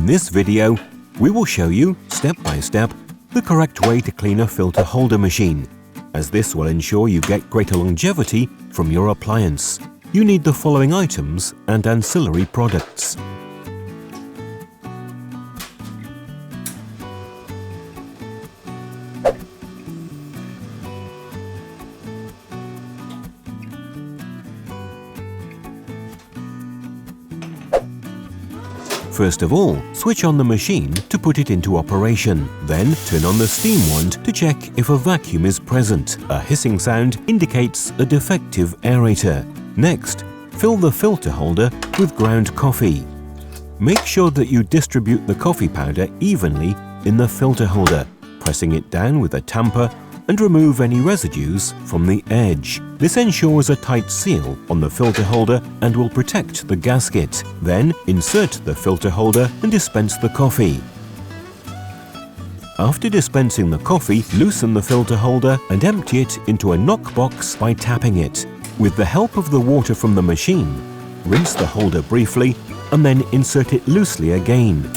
In this video, we will show you, step by step, the correct way to clean a filter holder machine, as this will ensure you get greater longevity from your appliance. You need the following items and ancillary products. First of all, switch on the machine to put it into operation. Then turn on the steam wand to check if a vacuum is present. A hissing sound indicates a defective aerator. Next, fill the filter holder with ground coffee. Make sure that you distribute the coffee powder evenly in the filter holder, pressing it down with a tamper and remove any residues from the edge. This ensures a tight seal on the filter holder and will protect the gasket. Then insert the filter holder and dispense the coffee. After dispensing the coffee, loosen the filter holder and empty it into a knockbox by tapping it. With the help of the water from the machine, rinse the holder briefly and then insert it loosely again.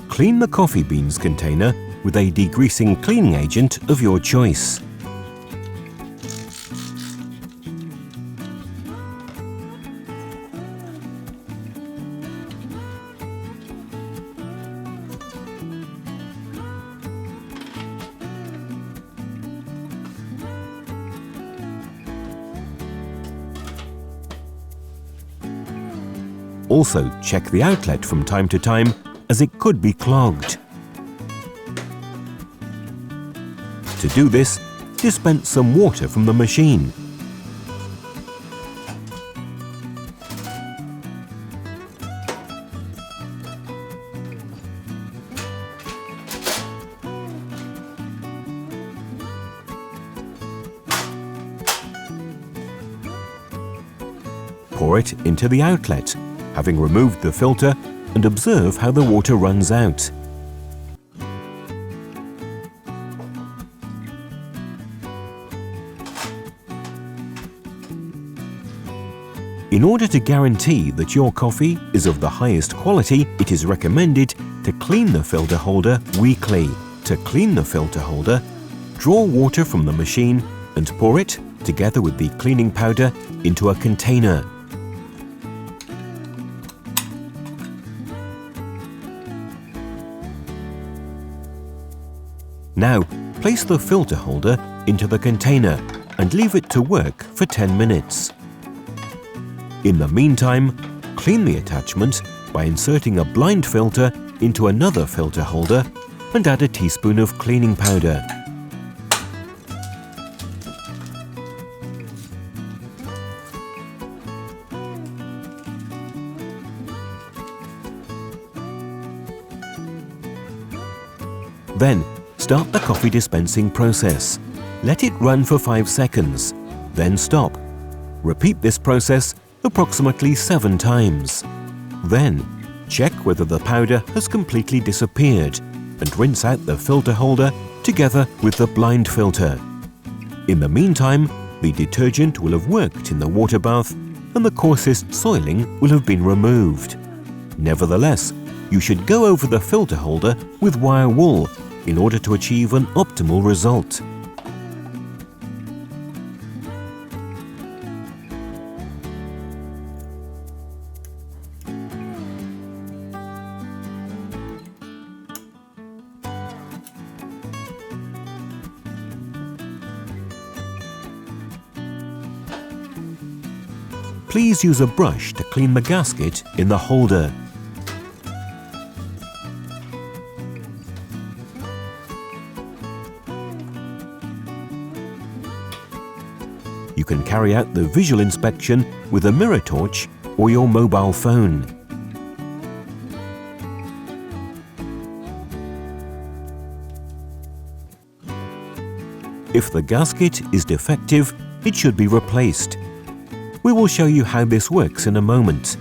Clean the coffee beans container with a degreasing cleaning agent of your choice. Also, check the outlet from time to time, as it could be clogged. To do this, dispense some water from the machine. Pour it into the outlet, having removed the filter, and observe how the water runs out. In order to guarantee that your coffee is of the highest quality, it is recommended to clean the filter holder weekly. To clean the filter holder, draw water from the machine and pour it, together with the cleaning powder, into a container. Now, place the filter holder into the container and leave it to work for 10 minutes. In the meantime, clean the attachment by inserting a blind filter into another filter holder and add a teaspoon of cleaning powder. Then, start the coffee dispensing process. Let it run for 5 seconds, then stop. Repeat this process approximately 7 times. Then, check whether the powder has completely disappeared and rinse out the filter holder together with the blind filter. In the meantime, the detergent will have worked in the water bath and the coarsest soiling will have been removed. Nevertheless, you should go over the filter holder with wire wool in order to achieve an optimal result. Please use a brush to clean the gasket in the holder. You can carry out the visual inspection with a mirror torch or your mobile phone. If the gasket is defective, it should be replaced. We will show you how this works in a moment.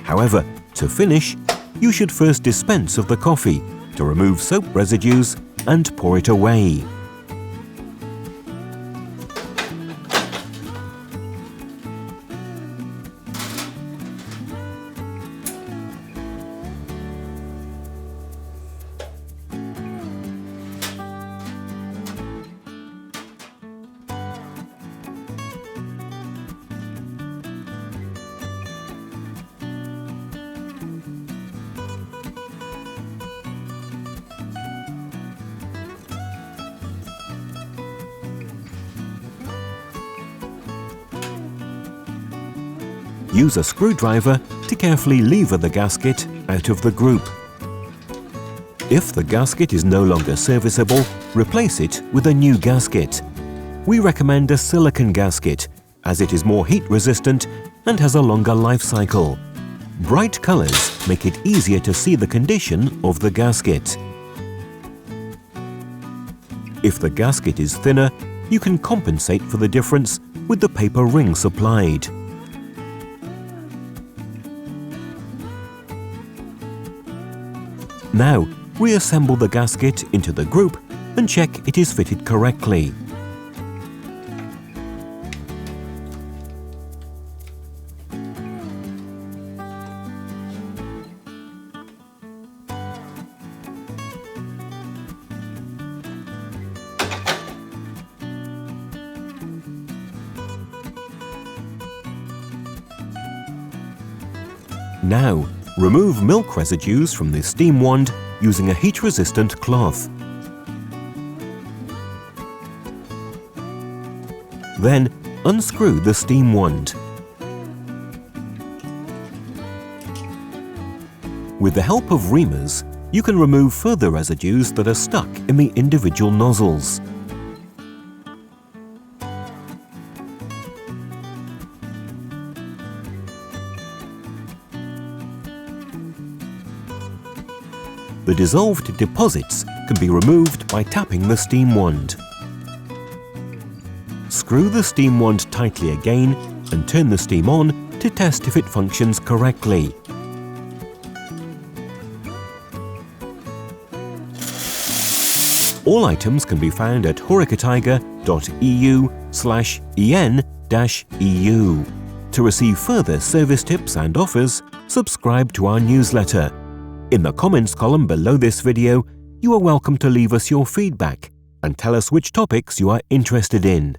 However, To finish, you should first dispense of the coffee to remove soap residues and pour it away. Use a screwdriver to carefully lever the gasket out of the group. If the gasket is no longer serviceable, replace it with a new gasket. We recommend a silicone gasket as it is more heat resistant and has a longer life cycle. Bright colors make it easier to see the condition of the gasket. If the gasket is thinner, you can compensate for the difference with the paper ring supplied. Now, reassemble the gasket into the group and check it is fitted correctly. Now, remove milk residues from the steam wand using a heat-resistant cloth. Then, unscrew the steam wand. With the help of reamers, you can remove further residues that are stuck in the individual nozzles. The dissolved deposits can be removed by tapping the steam wand. Screw the steam wand tightly again and turn the steam on to test if it functions correctly. All items can be found at horecatiger.eu/en-eu. To receive further service tips and offers, subscribe to our newsletter. In the comments column below this video, you are welcome to leave us your feedback and tell us which topics you are interested in.